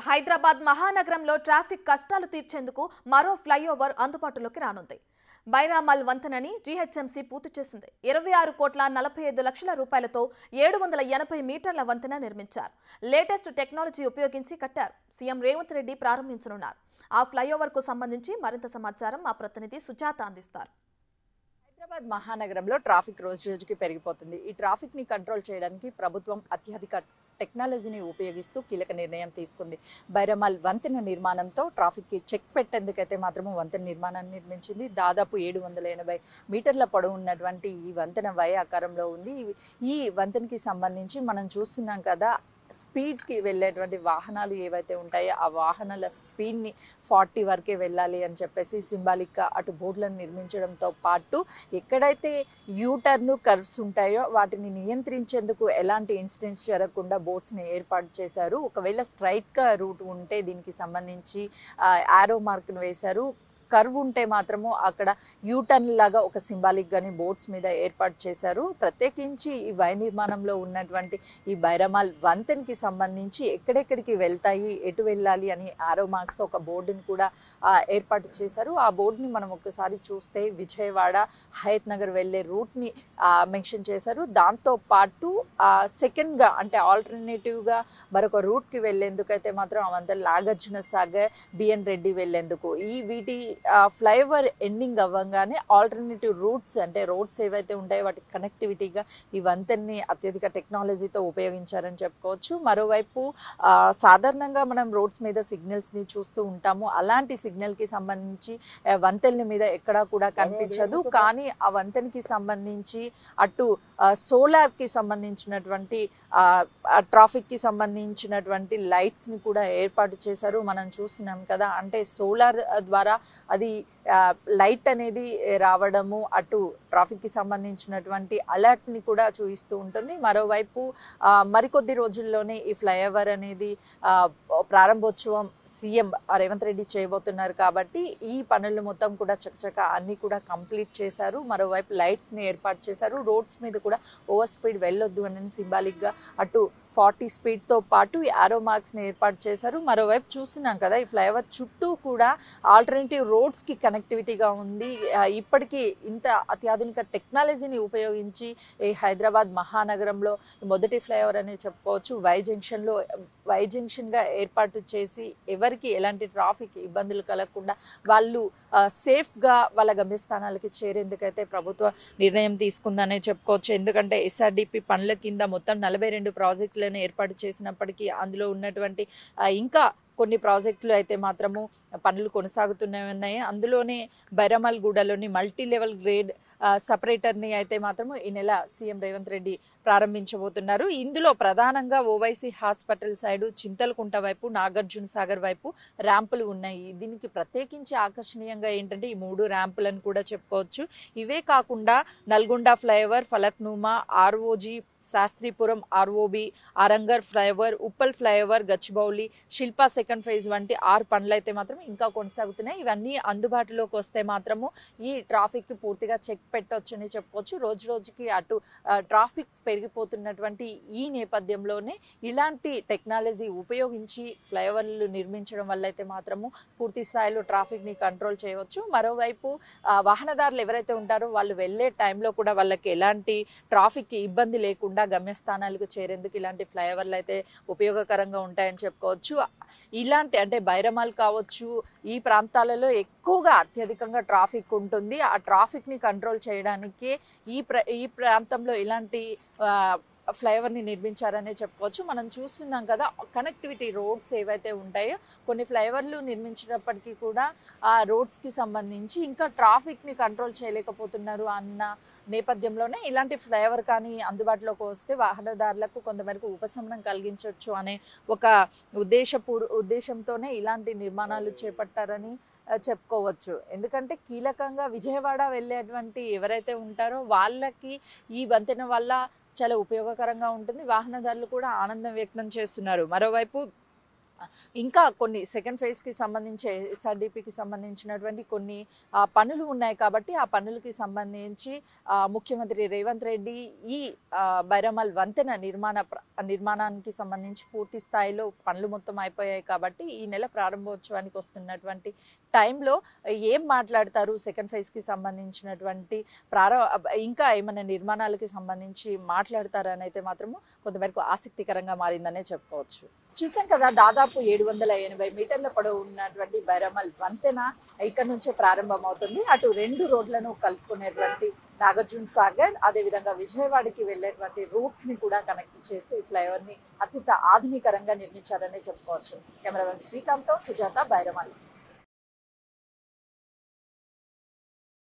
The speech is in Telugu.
హైదరాబాద్ మహానగరంలో ట్రాఫిక్ కష్టాలు తీర్చేందుకు మరో ఫ్లైఓవర్ అందుబాటులోకి రానుంది. బైరామల్ వంతెనని జీహెచ్ఎంసీ పూర్తి చేసింది. 26,45,00,000 రూపాయలతో 780 మీటర్ల వంతెన నిర్మించారు. లేటెస్ట్ టెక్నాలజీ ఉపయోగించి కట్టారు. సీఎం రేవంత్ రెడ్డి ప్రారంభించనున్నారు. ఆ ఫ్లైఓవర్ కు సంబంధించి మరింత సమాచారం మా ప్రతినిధి సుజాత అందిస్తారు. హైదరాబాద్ మహానగరంలో ట్రాఫిక్ రోజు రోజుకి పెరిగిపోతుంది. ఈ ట్రాఫిక్ ని కంట్రోల్ చేయడానికి ప్రభుత్వం అత్యధిక టెక్నాలజీని ఉపయోగిస్తూ కీలక నిర్ణయం తీసుకుంది. బైరామల్ వంతెన నిర్మాణంతో ట్రాఫిక్ కి చెక్ పెట్టేందుకైతే మాత్రము వంతెన నిర్మాణాన్ని నిర్మించింది. దాదాపు 780 మీటర్ల పొడవు ఉన్నటువంటి ఈ వంతెన వై ఆకారంలో ఉంది. ఈ వంతెనకి సంబంధించి మనం చూస్తున్నాం కదా, స్పీడ్కి వెళ్ళేటువంటి వాహనాలు ఏవైతే ఉంటాయో ఆ వాహనాల స్పీడ్ని 40 వరకే వెళ్ళాలి అని చెప్పేసి సింబాలిక్గా అటు బోర్డులను నిర్మించడంతో పాటు ఎక్కడైతే యూటర్న్ కర్వ్స్ ఉంటాయో వాటిని నియంత్రించేందుకు ఎలాంటి ఇన్సిడెంట్స్ జరగకుండా బోర్డ్స్ని ఏర్పాటు చేశారు. ఒకవేళ స్ట్రైట్గా రూట్ ఉంటే దీనికి సంబంధించి యారో మార్క్ను వేశారు. కర్వ్ ఉంటే మాత్రము అక్కడ యూటర్న్ లాగా ఒక సింబాలిక్ గాని బోర్డ్స్ మీద ఏర్పాటు చేశారు. ప్రత్యేకించి ఈ వై నిర్మాణంలో ఉన్నటువంటి ఈ బైరామల్ వంతెనకి సంబంధించి ఎక్కడెక్కడికి వెళ్తాయి, ఎటు వెళ్ళాలి అని ఆరో మార్క్స్ ఒక బోర్డుని కూడా ఏర్పాటు చేశారు. ఆ బోర్డుని మనం ఒకసారి చూస్తే విజయవాడ హయత్ నగర్ వెళ్ళే రూట్ని మెన్షన్ చేశారు. దాంతో పాటు సెకండ్గా అంటే ఆల్టర్నేటివ్గా మరొక రూట్కి వెళ్లేందుకైతే మాత్రం అవంతా నాగార్జున సాగర్, బిఎన్ రెడ్డి వెళ్లేందుకు వీటి ఫ్లైఓవర్ ఎండింగ్ అవ్వగానే ఆల్టర్నేటివ్ రూట్స్ అంటే రోడ్స్ ఏవైతే ఉంటాయో వాటి కనెక్టివిటీగా ఈ వంతెన్ని అత్యధిక టెక్నాలజీతో ఉపయోగించారని చెప్పుకోవచ్చు. మరోవైపు సాధారణంగా మనం రోడ్స్ మీద సిగ్నల్స్ని చూస్తూ ఉంటాము. అలాంటి సిగ్నల్కి సంబంధించి వంతెన మీద ఎక్కడా కూడా కనిపించదు. కానీ ఆ వంతెనకి సంబంధించి అటు సోలార్కి సంబంధించినటువంటి ట్రాఫిక్కి సంబంధించినటువంటి లైట్స్ని కూడా ఏర్పాటు చేశారు. మనం చూస్తున్నాం కదా, అంటే సోలార్ ద్వారా అది లైట్ అనేది రావడము అటు ట్రాఫిక్కి సంబంధించినటువంటి అలర్ట్ని కూడా చూపిస్తూ ఉంటుంది. మరోవైపు మరికొద్ది రోజుల్లోనే ఈ ఫ్లైఓవర్ అనేది ప్రారంభోత్సవం సీఎం రేవంత్ రెడ్డి చేయబోతున్నారు కాబట్టి ఈ పనులు మొత్తం కూడా చకచక అన్ని కూడా కంప్లీట్ చేశారు. మరోవైపు లైట్స్ని ఏర్పాటు చేశారు. రోడ్స్ మీద కూడా ఓవర్ స్పీడ్ వెళ్ళొద్దు అని సింబాలిక్గా అటు 40 స్పీడ్తో పాటు యారో మార్క్స్ని ఏర్పాటు చేశారు. మరోవైపు చూస్తున్నాం కదా, ఈ ఫ్లైఓవర్ చుట్టూ కూడా ఆల్టర్నేటివ్ రోడ్స్కి కనెక్టివిటీగా ఉంది. ఇప్పటికీ ఇంత అత్యాధునిక టెక్నాలజీని ఉపయోగించి ఈ హైదరాబాద్ మహానగరంలో మొదటి ఫ్లైఓవర్ అని చెప్పుకోవచ్చు. వై జంక్షన్గా ఏర్పాటు చేసి ఎవరికి ఎలాంటి ట్రాఫిక్ ఇబ్బందులు కలగకుండా వాళ్ళు సేఫ్గా వాళ్ళ గమ్యస్థానాలకి చేరేందుకైతే ప్రభుత్వం నిర్ణయం తీసుకుందనే చెప్పుకోవచ్చు. ఎందుకంటే ఎస్ఆర్డిపి పనుల కింద మొత్తం 42 ప్రాజెక్టులను ఏర్పాటు చేసినప్పటికీ అందులో ఉన్నటువంటి ఇంకా కొన్ని ప్రాజెక్టులు అయితే మాత్రము పనులు కొనసాగుతూనే ఉన్నాయి. అందులోనే బైరామల్ గూడలోని మల్టీ లెవెల్ గ్రేడ్ సపరేటర్ని అయితే మాత్రము ఈ నెల సీఎం రేవంత్ రెడ్డి ప్రారంభించబోతున్నారు. ఇందులో ప్రధానంగా ఓవైసీ హాస్పిటల్ సైడు, చింతలకుంట వైపు, నాగార్జున సాగర్ వైపు ర్యాంపులు ఉన్నాయి. దీనికి ప్రత్యేకించి ఆకర్షణీయంగా ఏంటంటే ఈ 3 ర్యాంపులను కూడా చెప్పుకోవచ్చు. ఇవే కాకుండా Nalgonda flyover, Falaknuma, ROG, Shastripuram, ROB, Aramghar flyover, Uppal flyover, Gachibowli, Shilpa second phase వంటి 6 పనులు అయితే మాత్రం ఇంకా కొనసాగుతున్నాయి. ఇవన్నీ అందుబాటులోకి వస్తే మాత్రము ఈ ట్రాఫిక్ పూర్తిగా చెక్ పెట్టవచ్చు అని చెప్పుకోవచ్చు. రోజు రోజుకి అటు ట్రాఫిక్ పెరిగిపోతున్నటువంటి ఈ నేపథ్యంలోనే ఇలాంటి టెక్నాలజీ ఉపయోగించి ఫ్లైఓవర్లు నిర్మించడం వల్ల అయితే మాత్రము పూర్తి స్థాయిలో ట్రాఫిక్ని కంట్రోల్ చేయవచ్చు. మరోవైపు వాహనదారులు ఎవరైతే ఉంటారో వాళ్ళు వెళ్ళే టైంలో కూడా వాళ్ళకి ఎలాంటి ట్రాఫిక్ ఇబ్బంది లేకుండా గమ్యస్థానాలకు చేరేందుకు ఇలాంటి ఫ్లైఓవర్లు అయితే ఉపయోగకరంగా ఉంటాయని చెప్పుకోవచ్చు. ఇలాంటి అంటే బైరామల్ కావచ్చు, ఈ ప్రాంతాలలో ఎక్కువగా అత్యధికంగా ట్రాఫిక్ ఉంటుంది. ఆ ట్రాఫిక్ని కంట్రోల్ చేయడానికి ఈ ప్రాంతంలో ఇలాంటి ఫ్లైఓవర్ని నిర్మించారనే చెప్పుకోవచ్చు. మనం చూస్తున్నాం కదా, కనెక్టివిటీ రోడ్స్ ఏవైతే ఉంటాయో కొన్ని ఫ్లైఓవర్లు నిర్మించినప్పటికీ కూడా ఆ రోడ్స్కి సంబంధించి ఇంకా ట్రాఫిక్ని కంట్రోల్ చేయలేకపోతున్నారు అన్న నేపథ్యంలోనే ఇలాంటి ఫ్లైఓవర్ కానీ అందుబాటులోకి వస్తే వాహనదారులకు కొంతమేరకు ఉపశమనం కలిగించవచ్చు అనే ఒక ఉద్దేశంతోనే ఇలాంటి నిర్మాణాలు చేపట్టారని చెప్పుకోవచ్చు. ఎందుకంటే కీలకంగా విజయవాడ వెళ్ళేటువంటి ఎవరైతే ఉంటారో వాళ్ళకి ఈ వంతెన వల్ల చాలా ఉపయోగకరంగా ఉంటుంది. వాహనదారులు కూడా ఆనందం వ్యక్తం చేస్తున్నారు. మరోవైపు ఇంకా కొన్ని సెకండ్ ఫేజ్కి సంబంధించి ఎస్ఆర్డిపికి సంబంధించినటువంటి కొన్ని పనులు ఉన్నాయి కాబట్టి ఆ పనులకి సంబంధించి ముఖ్యమంత్రి రేవంత్ రెడ్డి ఈ బైరామల్ వంతెన నిర్మాణానికి సంబంధించి పూర్తి స్థాయిలో పనులు మొత్తం అయిపోయాయి కాబట్టి ఈ నెల ప్రారంభోత్సవానికి వస్తున్నటువంటి టైంలో ఏం మాట్లాడతారు, సెకండ్ ఫేజ్కి సంబంధించినటువంటి ఇంకా ఏమైనా నిర్మాణాలకి సంబంధించి మాట్లాడతారని అయితే మాత్రము కొంతవరకు ఆసక్తికరంగా మారిందనే చెప్పుకోవచ్చు. చూసాం కదా, దాదాపు 780 మీటర్ల పొడవు ఉన్నటువంటి బైరామల్ వంతెన ఇక్కడ నుంచే ప్రారంభమవుతుంది. అటు 2 రోడ్లను కలుపుకునేటువంటి నాగార్జున సాగర్, అదేవిధంగా విజయవాడకి వెళ్ళేటువంటి రూట్స్ ని కూడా కనెక్ట్ చేస్తూ ఈ ఫ్లైఓవర్ ని అత్యంత ఆధునికరంగా నిర్మించారనే చెప్పుకోవచ్చు. కెమెరామెన్ శ్రీకాంత్ తో సుజాత, బైరామల్.